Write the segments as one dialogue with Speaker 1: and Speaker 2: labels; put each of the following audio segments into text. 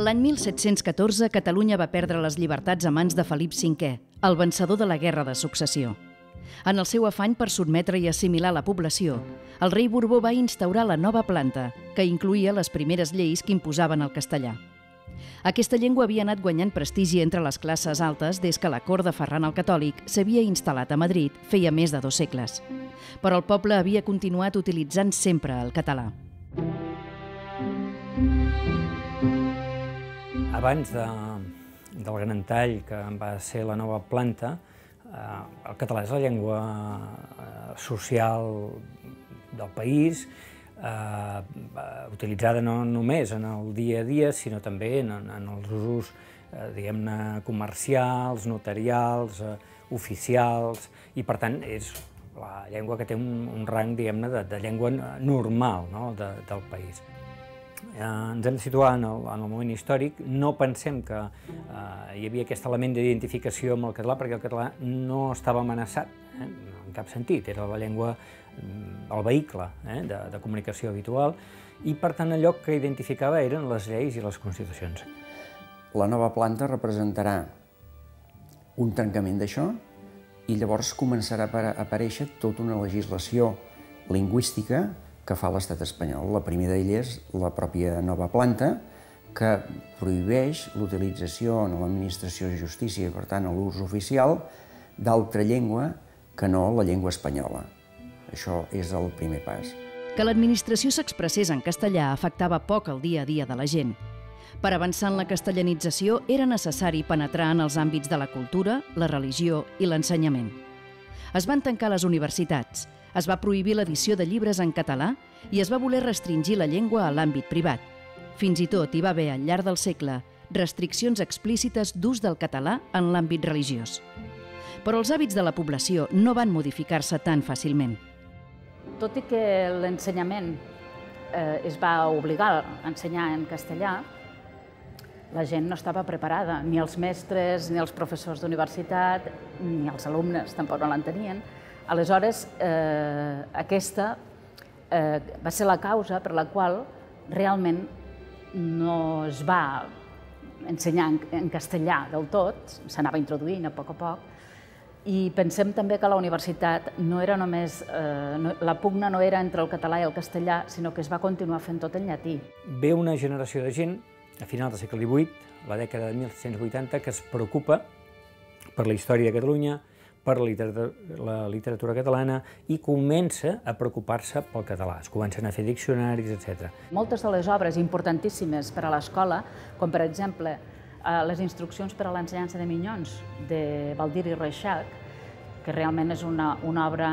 Speaker 1: L'any 1714, Catalunya va perdre les llibertats a mans de Felip V, el vencedor de la Guerra de Successió. En el seu afany per sotmetre i assimilar la població, el rei Borbó va instaurar la nova planta, que incloïa les primeres lleis que imposaven el castellà. Aquesta llengua havia anat guanyant prestigi entre les classes altes des que la cort de Ferran el Catòlic s'havia instal·lat a Madrid feia més de 2 segles. Però el poble havia continuat utilitzant sempre el català.
Speaker 2: Abans del gran tall, que va ser la nova planta, el català és la llengua social del país, utilitzada no només en el dia a dia, sinó també en els usos, diguem-ne, comercials, notarials, oficials, i per tant és la llengua que té un rang, diguem-ne, de llengua normal del país. Ens hem de situar en el moment històric. No pensem que hi havia aquest element d'identificació amb el català, perquè el català no estava amenaçat, en cap sentit. Era la llengua, el vehicle de comunicació habitual, i per tant allò que identificava eren les lleis i les constitucions.
Speaker 3: La nova planta representarà un trencament d'això i llavors començarà a aparèixer tota una legislació lingüística que fa l'estat espanyol. La primera d'elles és la pròpia nova planta, que prohibeix l'utilització en l'administració de justícia i, per tant, a l'ús oficial d'altra llengua que no la llengua espanyola. Això és el primer pas.
Speaker 1: Que l'administració s'expressés en castellà afectava poc el dia a dia de la gent. Per avançar en la castellanització era necessari penetrar en els àmbits de la cultura, la religió i l'ensenyament. Es van tancar les universitats, es va prohibir l'edició de llibres en català i es va voler restringir la llengua a l'àmbit privat. Fins i tot hi va haver, al llarg del segle, restriccions explícites d'ús del català en l'àmbit religiós. Però els hàbits de la població no van modificar-se tan fàcilment.
Speaker 4: Tot i que l'ensenyament es va obligar a ensenyar en castellà, la gent no estava preparada, ni els mestres, ni els professors d'universitat, ni els alumnes tampoc no l'entenien. Aleshores, aquesta va ser la causa per la qual realment no es va ensenyar en castellà del tot, s'anava introduint a poc, i pensem també que la universitat no era només, la pugna no era entre el català i el castellà, sinó que es va continuar fent tot en llatí.
Speaker 2: Ve una generació de gent, a finals del segle XVIII, la dècada de 1780, que es preocupa per la història de Catalunya, per la literatura catalana, i comença a preocupar-se pel català. Es comencen a fer diccionaris, etc.
Speaker 4: Moltes de les obres importantíssimes per a l'escola, com per exemple les instruccions per a l'ensenyança de minyons, de Baldir i Reixac, que realment és una obra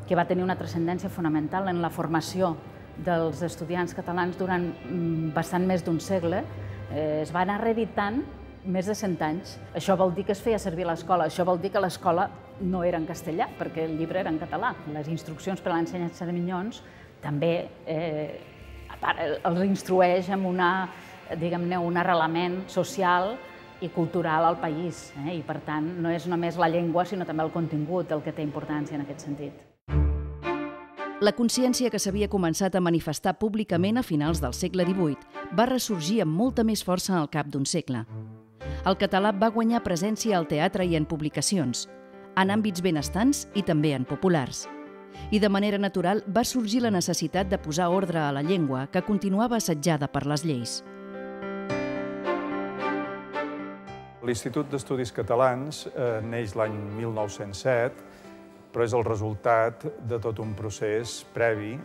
Speaker 4: que va tenir una transcendència fonamental en la formació dels estudiants catalans durant bastant més d'un segle, es va anar reeditant més de 100 anys. Això vol dir que es feia servir a l'escola, això vol dir que l'escola no era en castellà, perquè el llibre era en català. Les instruccions per a l'ensenyança de minyons també els instrueix amb un arrelament social i cultural al país, i per tant no és només la llengua, sinó també el contingut el que té importància en aquest sentit.
Speaker 1: La consciència que s'havia començat a manifestar públicament a finals del segle XVIII va ressorgir amb molta més força al cap d'un segle. El català va guanyar presència al teatre i en publicacions, en àmbits benestants i també en populars. I de manera natural va sorgir la necessitat de posar ordre a la llengua que continuava assetjada per les lleis.
Speaker 5: L'Institut d'Estudis Catalans neix l'any 1907, però és el resultat de tot un procés previ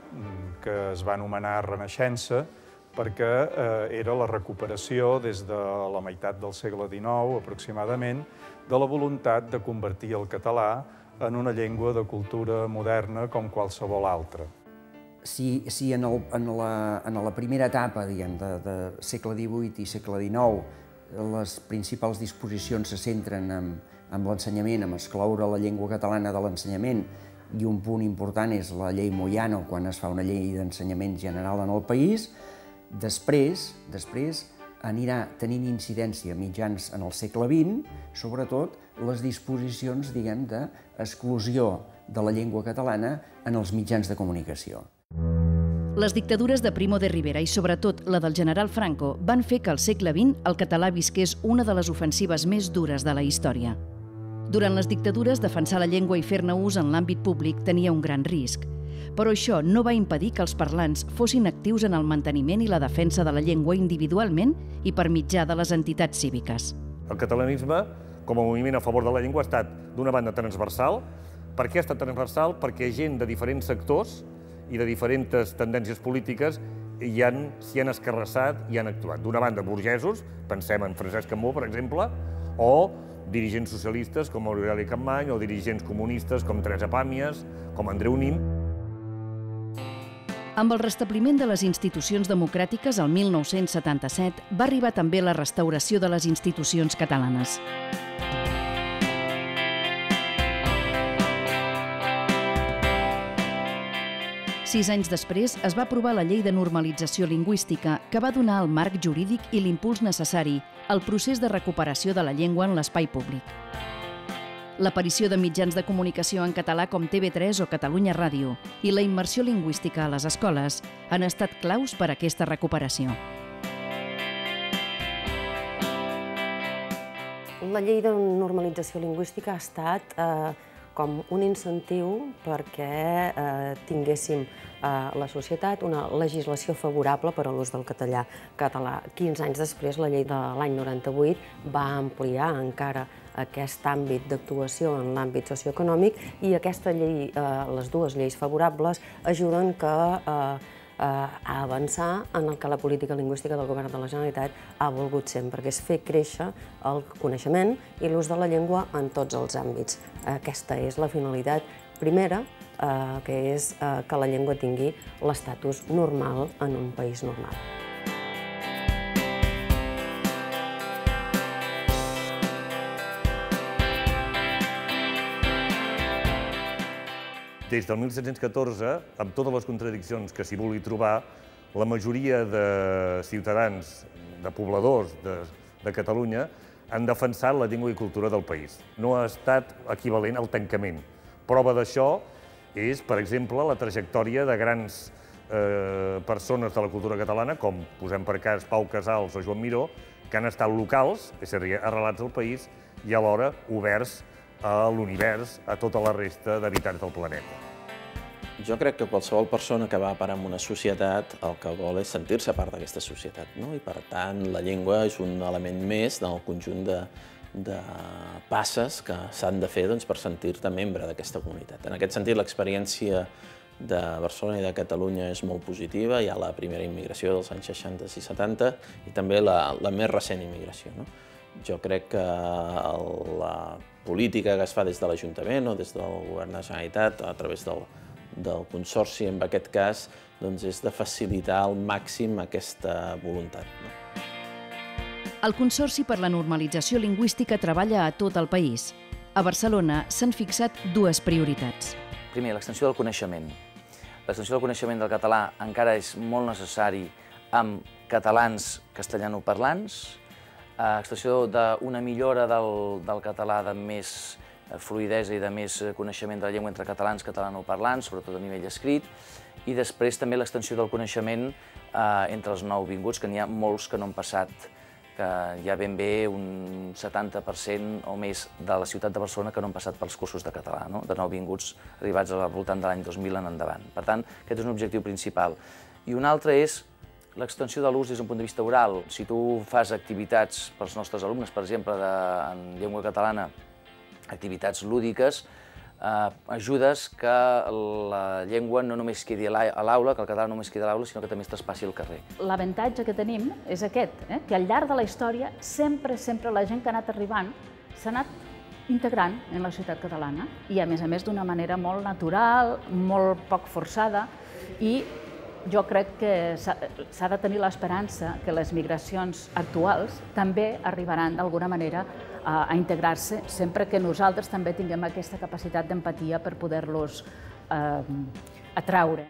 Speaker 5: que es va anomenar Renaixença, perquè era la recuperació des de la meitat del segle XIX, aproximadament, de la voluntat de convertir el català en una llengua de cultura moderna com qualsevol altra.
Speaker 3: Si en la primera etapa, diguem, de segle XVIII i segle XIX, les principals disposicions se centren en l'ensenyament, en excloure la llengua catalana de l'ensenyament, i un punt important és la llei Moyano, quan es fa una llei d'ensenyament general en el país. Després anirà tenint incidència mitjans en el segle XX, sobretot les disposicions, diguem, d'exclusió de la llengua catalana en els mitjans de comunicació.
Speaker 1: Les dictadures de Primo de Rivera i sobretot la del general Franco van fer que al segle XX el català visqués una de les ofensives més dures de la història. Durant les dictadures, defensar la llengua i fer-ne ús en l'àmbit públic tenia un gran risc. Però això no va impedir que els parlants fossin actius en el manteniment i la defensa de la llengua individualment i per mitjà de les entitats cíviques.
Speaker 6: El catalanisme, com a moviment a favor de la llengua, ha estat, d'una banda, transversal. Per què ha estat transversal? Perquè gent de diferents sectors i de diferents tendències polítiques s'hi han escarrassat i han actuat. D'una banda, burgesos, pensem en Francesc Cambó, per exemple, o dirigents socialistes com Aureli Capmany, o dirigents comunistes com Teresa Pàmies, com Andreu Nin.
Speaker 1: Amb el restabliment de les institucions democràtiques el 1977 va arribar també la restauració de les institucions catalanes. 6 anys després es va aprovar la Llei de Normalització Lingüística, que va donar el marc jurídic i l'impuls necessari al procés de recuperació de la llengua en l'espai públic. L'aparició de mitjans de comunicació en català com TV3 o Catalunya Ràdio i la immersió lingüística a les escoles han estat claus per a aquesta recuperació.
Speaker 7: La llei de normalització lingüística ha estat com un incentiu perquè tinguéssim a la societat una legislació favorable per a l'ús del català. 15 anys després, la llei de l'any 98 va ampliar encara aquest àmbit d'actuació en l'àmbit socioeconòmic i aquesta llei, les dues lleis favorables, ajuden a avançar en el que la política lingüística del Govern de la Generalitat ha volgut sempre, que és fer créixer el coneixement i l'ús de la llengua en tots els àmbits. Aquesta és la finalitat primera, que és que la llengua tingui l'estatus normal en un país normal.
Speaker 6: Des del 1714, amb totes les contradiccions que s'hi vulgui trobar, la majoria de ciutadans, de pobladors de Catalunya, han defensat la llengua i cultura del país. No ha estat equivalent al tancament. Prova d'això és, per exemple, la trajectòria de grans persones de la cultura catalana, com posem per cas Pau Casals o Joan Miró, que han estat locals, és a dir, arrelats al país, i alhora oberts a l'univers, a tota la resta d'habitants del planeta.
Speaker 8: Jo crec que qualsevol persona que va a parar en una societat el que vol és sentir-se part d'aquesta societat, i per tant la llengua és un element més del conjunt de passes que s'han de fer per sentir-te membre d'aquesta comunitat. En aquest sentit, l'experiència de Barcelona i de Catalunya és molt positiva. Hi ha la primera immigració dels anys 60 i 70 i també la més recent immigració. Jo crec que la política que es fa des de l'Ajuntament o des del Govern de la Generalitat, a través del Consorci, en aquest cas, és de facilitar al màxim aquesta voluntat.
Speaker 1: El Consorci per la Normalització Lingüística treballa a tot el país. A Barcelona s'han fixat dues prioritats.
Speaker 9: Primer, l'extensió del coneixement. L'extensió del coneixement del català encara és molt necessari amb catalans castellanoparlants, extensió d'una millora del català de més fluïdesa i de més coneixement de la llengua entre catalans i catalanoparlants, sobretot a nivell escrit, i després també l'extensió del coneixement entre els nouvinguts, que n'hi ha molts que no han passat, que hi ha ben bé un 70% o més de la ciutat de Barcelona que no han passat pels cursos de català, de nouvinguts arribats al voltant de l'any 2000 en endavant. Per tant, aquest és un objectiu principal. I un altre és l'extensió de l'ús des d'un punt de vista oral. Si tu fas activitats pels nostres alumnes, per exemple, en llengua catalana, activitats lúdiques, ajudes que la llengua no només quedi a l'aula, que el català no només quedi a l'aula, sinó que també es traspassi al carrer.
Speaker 4: L'avantatge que tenim és aquest, que al llarg de la història sempre la gent que ha anat arribant s'ha anat integrant en la societat catalana i, a més, d'una manera molt natural, molt poc forçada, i jo crec que s'ha de tenir l'esperança que les migracions actuals també arribaran d'alguna manera a integrar-se, sempre que nosaltres també tinguem aquesta capacitat d'empatia per poder-los atraure.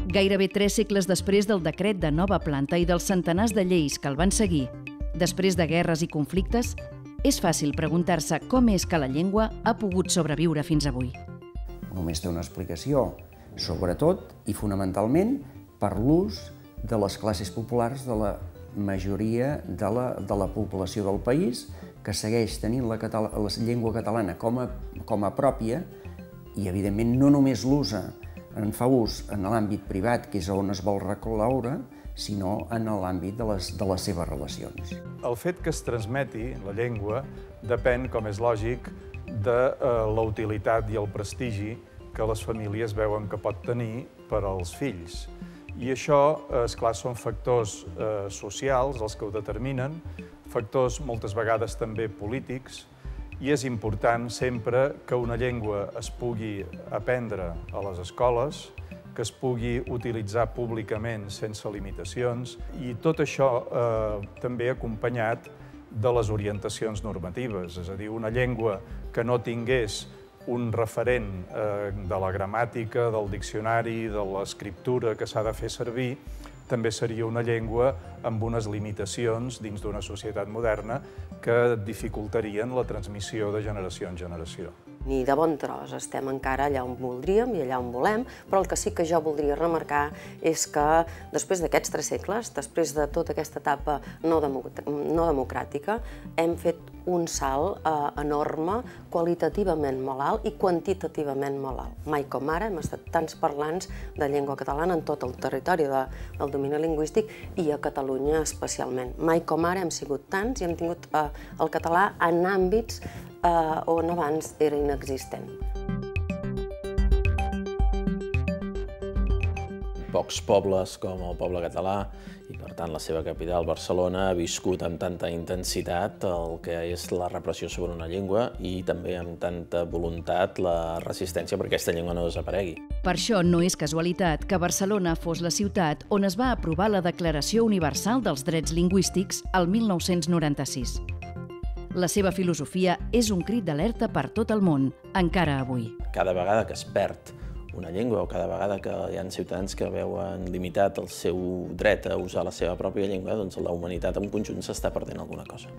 Speaker 1: Gairebé 3 segles després del decret de nova planta i dels centenars de lleis que el van seguir, després de guerres i conflictes, és fàcil preguntar-se com és que la llengua ha pogut sobreviure fins avui.
Speaker 3: Només té una explicació, sobretot i fonamentalment per l'ús de les classes populars de la majoria de la població del país, que segueix tenint la llengua catalana com a pròpia i, evidentment, no només l'usa, en fa ús en l'àmbit privat, que és on es vol recloure, sinó en l'àmbit de les seves relacions.
Speaker 5: El fet que es transmeti la llengua depèn, com és lògic, de la utilitat i el prestigi que les famílies veuen que pot tenir per als fills. I això, esclar, són factors socials els que ho determinen, factors moltes vegades també polítics, i és important sempre que una llengua es pugui aprendre a les escoles, que es pugui utilitzar públicament sense limitacions, i tot això també acompanyat de les orientacions normatives, és a dir, una llengua que no tingués un referent de la gramàtica, del diccionari, de l'escriptura que s'ha de fer servir, també seria una llengua amb unes limitacions dins d'una societat moderna que dificultarien la transmissió de generació en generació.
Speaker 7: Ni de bon tros estem encara allà on voldríem i allà on volem, però el que sí que jo voldria remarcar és que després d'aquests 3 segles, després de tota aquesta etapa no democràtica, hem fet un salt enorme, qualitativament molt alt i quantitativament molt alt. Mai com ara hem estat tants parlants de llengua catalana en tot el territori del domini lingüístic i a Catalunya especialment. Mai com ara hem sigut tants i hem tingut el català en àmbits on abans era inexistent.
Speaker 8: Pocs pobles com el poble català i, per tant, la seva capital, Barcelona, ha viscut amb tanta intensitat el que és la repressió sobre una llengua i també amb tanta voluntat la resistència perquè aquesta llengua no desaparegui.
Speaker 1: Per això no és casualitat que Barcelona fos la ciutat on es va aprovar la Declaració Universal dels Drets Lingüístics el 1996. La seva filosofia és un crit d'alerta per tot el món, encara avui.
Speaker 8: Cada vegada que es perd una llengua o cada vegada que hi ha ciutadans que veuen limitat el seu dret a usar la seva pròpia llengua, doncs la humanitat en conjunt s'està perdent alguna cosa.